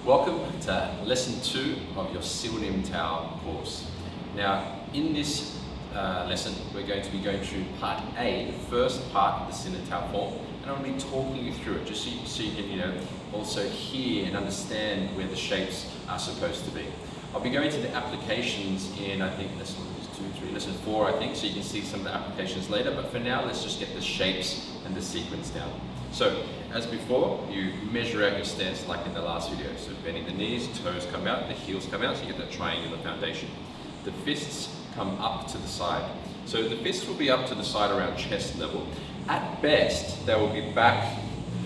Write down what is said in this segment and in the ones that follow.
Welcome to lesson 2 of your Silnim Tao course. Now, in this lesson, we're going to be going through part A, the first part of the Silnim Tao form, and I'm going to be talking you through it just so you can, also hear and understand where the shapes are supposed to be. I'll be going to the applications in, I think, lesson 4, I think, so you can see some of the applications later, but for now, let's just get the shapes and the sequence down. So, as before, you measure out your stance like in the last video. So bending the knees, toes come out, the heels come out, so you get that triangular foundation. The fists come up to the side. So the fists will be up to the side around chest level. At best, they will be back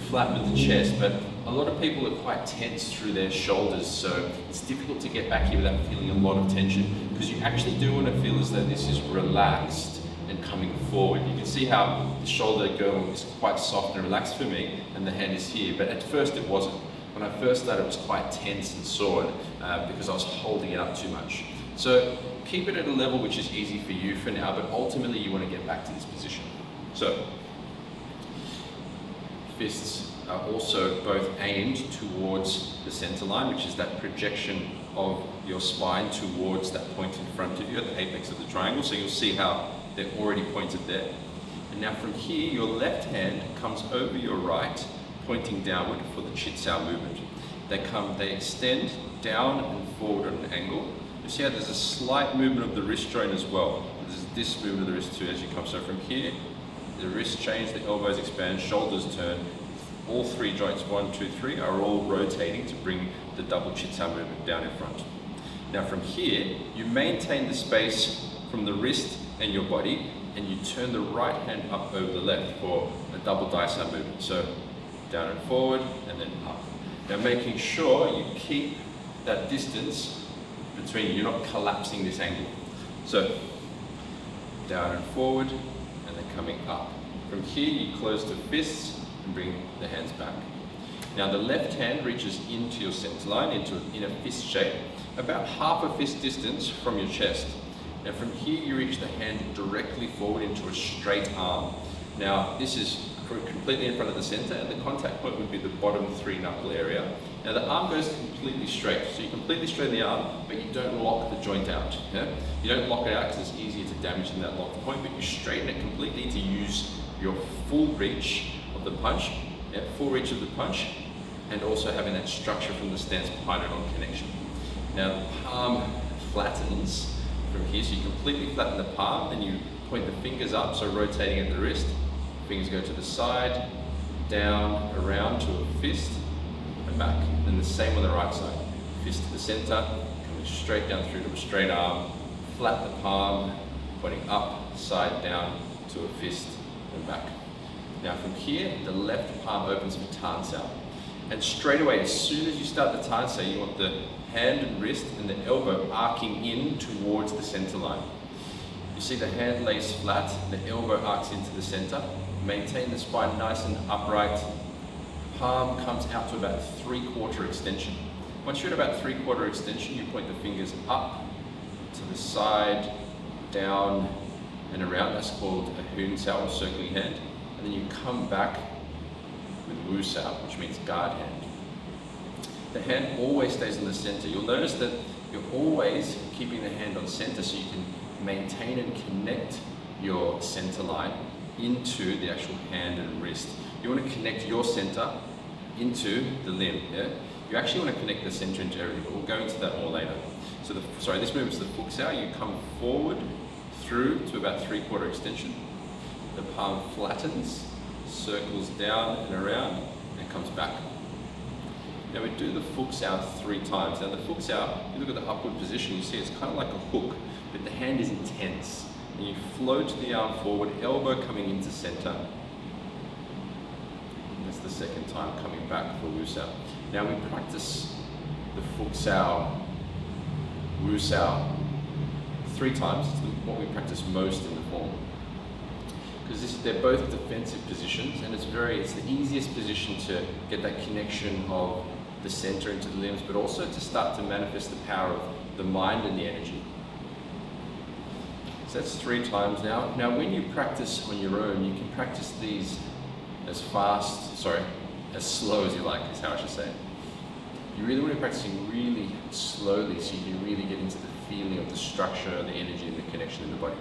flat with the chest, but a lot of people are quite tense through their shoulders, so it's difficult to get back here without feeling a lot of tension, because you actually do want to feel as though this is relaxed and coming forward. You can see how the shoulder girdle is quite soft and relaxed for me, and the hand is here, but at first it wasn't. When I first started, it was quite tense and sore because I was holding it up too much. So keep it at a level which is easy for you for now, but ultimately you want to get back to this position. So fists are also both aimed towards the center line, which is that projection of your spine towards that point in front of you at the apex of the triangle. So you'll see how they're already pointed there. And now from here, your left hand comes over your right, pointing downward for the Chit-Sao movement. They extend down and forward at an angle. You see how there's a slight movement of the wrist joint as well. There's this movement of the wrist too as you come. So from here, the wrists change, the elbows expand, shoulders turn. All three joints, 1, 2, 3, are all rotating to bring the double Chit-Sao movement down in front. Now from here, you maintain the space from the wrist and your body, and you turn the right hand up over the left for a double Dai-Sao movement. So down and forward, and then up. Now making sure you keep that distance between you, you're not collapsing this angle. So down and forward, and then coming up. From here, you close the fists and bring the hands back. Now the left hand reaches into your center line, in a fist shape, about half a fist distance from your chest. Now from here you reach the hand directly forward into a straight arm. Now this is completely in front of the center, and the contact point would be the bottom 3 knuckle area. Now the arm goes completely straight, so you completely straighten the arm, but you don't lock the joint out. Yeah? You don't lock it out because it's easier to damage than that locked point, but you straighten it completely to use your full reach of the punch, full reach of the punch, and also having that structure from the stance behind it on connection. Now the palm flattens from here, so you completely flatten the palm, then you point the fingers up, so rotating at the wrist. Fingers go to the side, down, around to a fist, and back. And the same on the right side. Fist to the center, coming straight down through to a straight arm, flat the palm, pointing up, side down to a fist, and back. Now from here, the left palm opens for Tan Sao. And straight away, as soon as you start the Tan Sao, you want the hand and wrist and the elbow arcing in towards the center line. You see the hand lays flat, the elbow arcs into the center. Maintain the spine nice and upright. Palm comes out to about 3/4 extension. Once you're at about 3/4 extension, you point the fingers up, to the side, down, and around. That's called a Hun Sao, or circling hand. And then you come back with Wu Sao, which means guard hand. The hand always stays in the center. You'll notice that you're always keeping the hand on center, so you can maintain and connect your center line into the actual hand and wrist. You want to connect your center into the limb. Yeah? You actually want to connect the center into everything, but we'll go into that more later. So this movement's the Fuk Sao. You come forward through to about 3/4 extension. The palm flattens, circles down and around, and comes back. Now we do the Fuk Sao 3 times. Now the Fuk Sao, you look at the upward position, you see it's kind of like a hook, but the hand is intense. And you float the arm forward, elbow coming into center. And that's the second time coming back for Wu Sao. Now we practice the Fuk Sao, Wu Sao 3 times. It's what we practice most in the form. Because they're both defensive positions, and it's the easiest position to get that connection of the center into the limbs, but also to start to manifest the power of the mind and the energy. So that's 3 times now. Now when you practice on your own, you can practice these as slow as you like, is how I should say. You really want to be practicing really slowly so you can really get into the feeling of the structure, the energy and the connection in the body.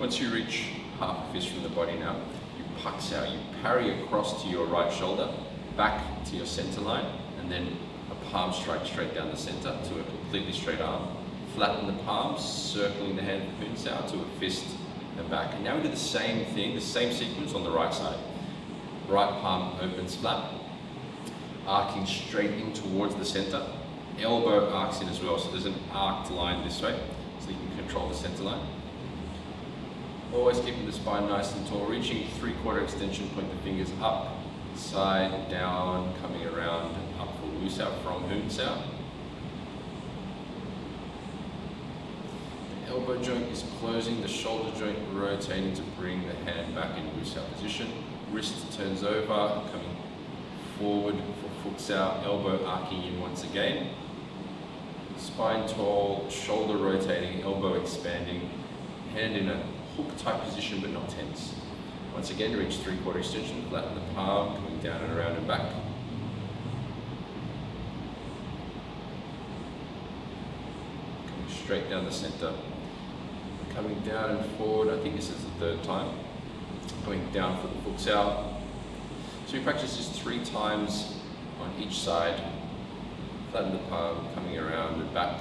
Once you reach half a fist from the body now, you pucks out, you parry across to your right shoulder, back to your center line, and then a palm strike straight down the center to a completely straight arm. Flatten the palms, circling the hand of Chun to a fist and back. And now we do the same thing, the same sequence on the right side. Right palm opens flat, arcing straight in towards the center. Elbow arcs in as well, so there's an arced line this way, so you can control the center line. Always keeping the spine nice and tall, reaching 3/4 extension, point the fingers up, side, down, coming around, up for Wu Sao from Hun Sao. The elbow joint is closing, the shoulder joint rotating to bring the hand back in Wu Sao position. Wrist turns over, coming forward for Fu Sao, elbow arcing in once again. Spine tall, shoulder rotating, elbow expanding, hand in a hook type position but not tense. Once again, reach 3/4 extension, flatten the palm, coming down and around and back. Coming straight down the center. Coming down and forward, I think this is the third time. Coming down for the Fu Sao. So we practice this 3 times on each side. Flatten the palm, coming around and back.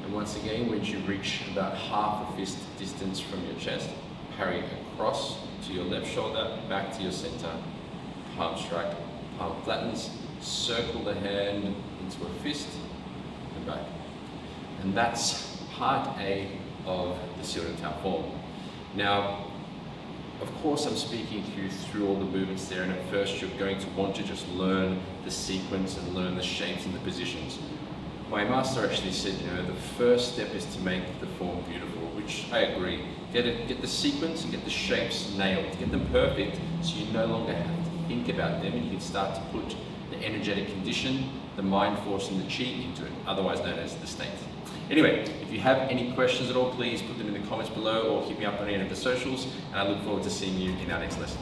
And once again, once you reach about half a fist distance from your chest, parry across to your left shoulder, back to your center, palm strike, palm flattens, circle the hand into a fist and back. And that's part A of the Siu Tao form. Now, of course, I'm speaking to you through all the movements there, and at first you're going to want to just learn the sequence and learn the shapes and the positions. My master actually said, the first step is to make the form beautiful, which I agree. Get the sequence and get the shapes nailed, get them perfect, so you no longer have to think about them, and you can start to put the energetic condition, the mind force and the chi into it, otherwise known as the state. Anyway, if you have any questions at all, please put them in the comments below or hit me up on any of the socials, and I look forward to seeing you in our next lesson.